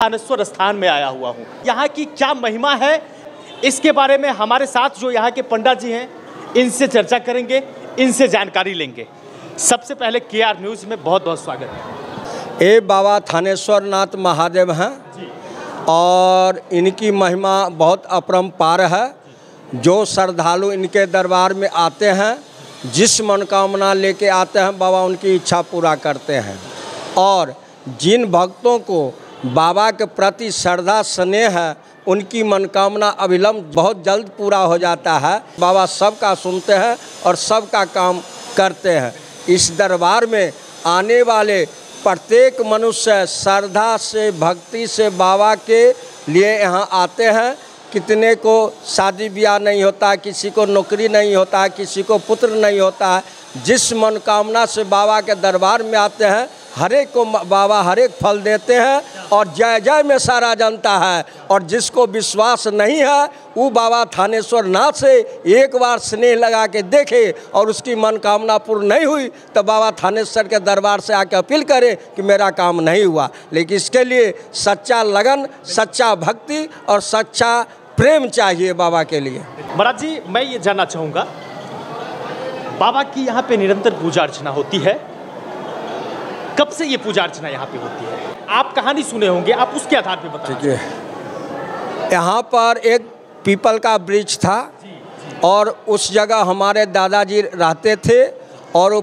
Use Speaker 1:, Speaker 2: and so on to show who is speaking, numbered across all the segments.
Speaker 1: थानेश्वर स्थान में आया हुआ हूँ। यहाँ की क्या महिमा है, इसके बारे में हमारे साथ जो यहाँ के पंडित जी हैं, इनसे चर्चा करेंगे, इनसे जानकारी लेंगे। सबसे पहले KR न्यूज़ में बहुत बहुत स्वागत है।
Speaker 2: ये बाबा थानेश्वर नाथ महादेव हैं और इनकी महिमा बहुत अपरंपार है। जो श्रद्धालु इनके दरबार में आते हैं, जिस मनोकामना लेके आते हैं, बाबा उनकी इच्छा पूरा करते हैं। और जिन भक्तों को बाबा के प्रति श्रद्धा स्नेह है, उनकी मनोकामना अविलंब बहुत जल्द पूरा हो जाता है। बाबा सबका सुनते हैं और सबका काम करते हैं। इस दरबार में आने वाले प्रत्येक मनुष्य श्रद्धा से, भक्ति से बाबा के लिए यहाँ आते हैं। कितने को शादी ब्याह नहीं होता, किसी को नौकरी नहीं होता, किसी को पुत्र नहीं होता। जिस मनोकामना से बाबा के दरबार में आते हैं, हर एक को बाबा हर एक फल देते हैं और जय जय में सारा जनता है। और जिसको विश्वास नहीं है, वो बाबा थानेश्वर नाथ से एक बार स्नेह लगा के देखे और उसकी मनोकामना पूर्ण नहीं हुई तो बाबा थानेश्वर के दरबार से आकर अपील करे कि मेरा काम नहीं हुआ। लेकिन इसके लिए सच्चा लगन, सच्चा भक्ति और सच्चा प्रेम चाहिए बाबा के लिए।
Speaker 1: महाराज जी, मैं ये जानना चाहूँगा, बाबा की यहाँ पे निरंतर पूजा अर्चना होती है, कब से ये पूजा अर्चना यहाँ पे होती है? आप कहानी सुने होंगे, आप उसके आधार पे बताइए।
Speaker 2: ठीक है। यहाँ पर एक पीपल का वृक्ष था और उस जगह हमारे दादाजी रहते थे और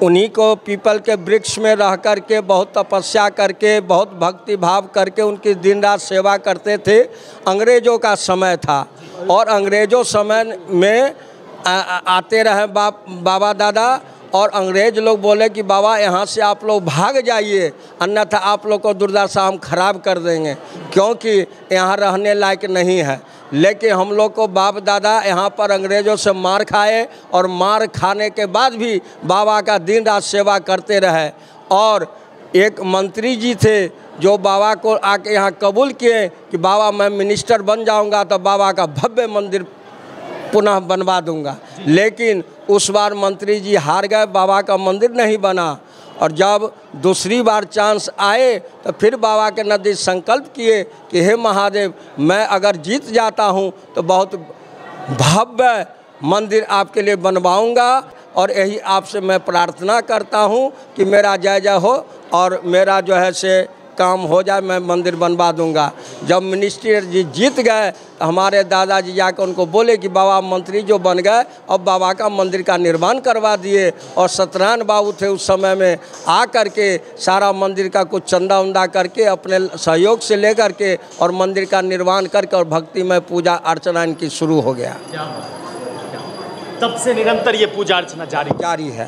Speaker 2: उन्हीं को पीपल के वृक्ष में रह करके बहुत तपस्या करके, बहुत भक्ति भाव करके उनकी दिन रात सेवा करते थे। अंग्रेज़ों का समय था और अंग्रेज़ों समय में आते रहे बाबा दादा, और अंग्रेज़ लोग बोले कि बाबा यहाँ से आप लोग भाग जाइए, अन्यथा आप लोग को दुर्दशा हम खराब कर देंगे, क्योंकि यहाँ रहने लायक नहीं है। लेकिन हम लोग को बाप दादा यहाँ पर अंग्रेज़ों से मार खाए और मार खाने के बाद भी बाबा का दिन रात सेवा करते रहे। और एक मंत्री जी थे जो बाबा को आके यहाँ कबूल किए कि बाबा मैं मिनिस्टर बन जाऊँगा तो बाबा का भव्य मंदिर पुनः बनवा दूंगा। लेकिन उस बार मंत्री जी हार गए, बाबा का मंदिर नहीं बना। और जब दूसरी बार चांस आए तो फिर बाबा के नज़दीक संकल्प किए कि हे महादेव, मैं अगर जीत जाता हूं तो बहुत भव्य मंदिर आपके लिए बनवाऊंगा और यही आपसे मैं प्रार्थना करता हूं कि मेरा जय जय हो और मेरा जो है से काम हो जाए, मैं मंदिर बनवा दूंगा। जब मिनिस्टर जी जीत गए तो हमारे दादाजी जाकर उनको बोले कि बाबा मंत्री जो बन गए, अब बाबा का मंदिर का निर्माण करवा दिए। और सत्यनारायण बाबू थे उस समय में, आ करके सारा मंदिर का कुछ चंदा उंदा करके अपने सहयोग से लेकर के और मंदिर का निर्माण करके और भक्तिमय पूजा अर्चना इनकी शुरू हो गया।
Speaker 1: तब से निरंतर ये पूजा अर्चना जारी
Speaker 2: है।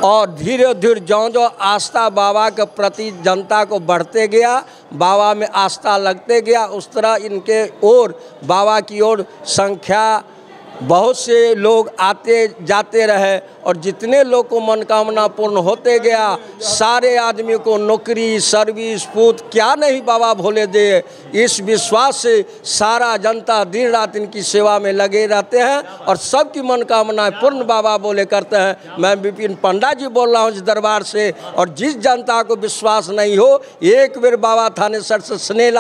Speaker 2: और धीरे धीरे जो आस्था बाबा के प्रति जनता को बढ़ते गया, बाबा में आस्था लगते गया, उस तरह इनके ओर बाबा की ओर संख्या बहुत से लोग आते जाते रहे। और जितने लोग को मनोकामना पूर्ण होते गया, सारे आदमी को नौकरी, सर्विस, पूत क्या नहीं बाबा भोले दे। इस विश्वास से सारा जनता दिन रात इनकी सेवा में लगे रहते हैं और सबकी मनोकामनाएं पूर्ण बाबा बोले करते हैं। मैं विपिन पंडा जी बोल रहा हूँ इस दरबार से। और जिस जनता को विश्वास नहीं हो, एक बार बाबा थानेश्वर से स्नेह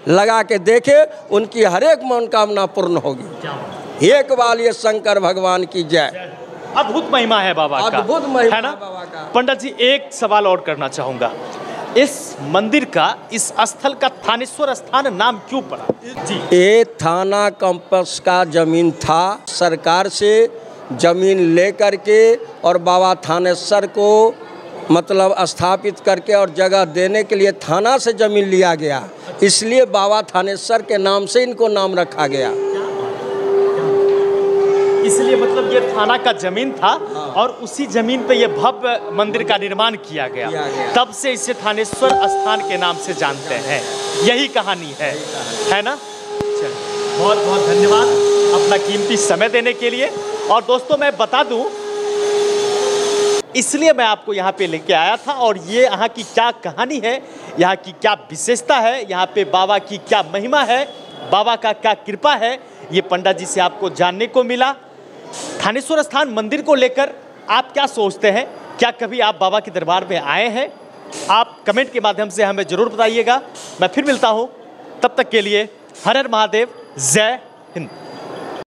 Speaker 2: लगा के देखे, उनकी हर एक मनोकामना पूर्ण होगी। एक बार ये शंकर भगवान की जय।
Speaker 1: अद्भुत महिमा है बाबा का,
Speaker 2: अद्भुत महिमा
Speaker 1: है ना
Speaker 2: बाबा का।
Speaker 1: पंडित जी, एक सवाल और करना चाहूँगा, इस मंदिर का, इस स्थल का थानेश्वर स्थान नाम क्यों पड़ा जी?
Speaker 2: ये थाना कैंपस का जमीन था, सरकार से जमीन ले करके और बाबा थानेश्वर को मतलब स्थापित करके और जगह देने के लिए थाना से जमीन लिया गया, इसलिए बाबा थानेश्वर के नाम से इनको नाम रखा गया।
Speaker 1: इसलिए मतलब ये थाना का जमीन था और उसी जमीन पे ये भव्य मंदिर का निर्माण किया गया। तब से इसे थानेश्वर स्थान के नाम से जानते हैं। यही कहानी है ना? बहुत बहुत धन्यवाद अपना कीमती समय देने के लिए। और दोस्तों, मैं बता दूं, इसलिए मैं आपको यहाँ पे लेके आया था। और ये यहाँ की क्या कहानी है, यहाँ की क्या विशेषता है, यहाँ पे बाबा की क्या महिमा है, बाबा का क्या कृपा है, ये पंडित जी से आपको जानने को मिला। थानेश्वर स्थान मंदिर को लेकर आप क्या सोचते हैं? क्या कभी आप बाबा के दरबार में आए हैं? आप कमेंट के माध्यम से हमें ज़रूर बताइएगा। मैं फिर मिलता हूँ, तब तक के लिए हर हर महादेव, जय हिंद।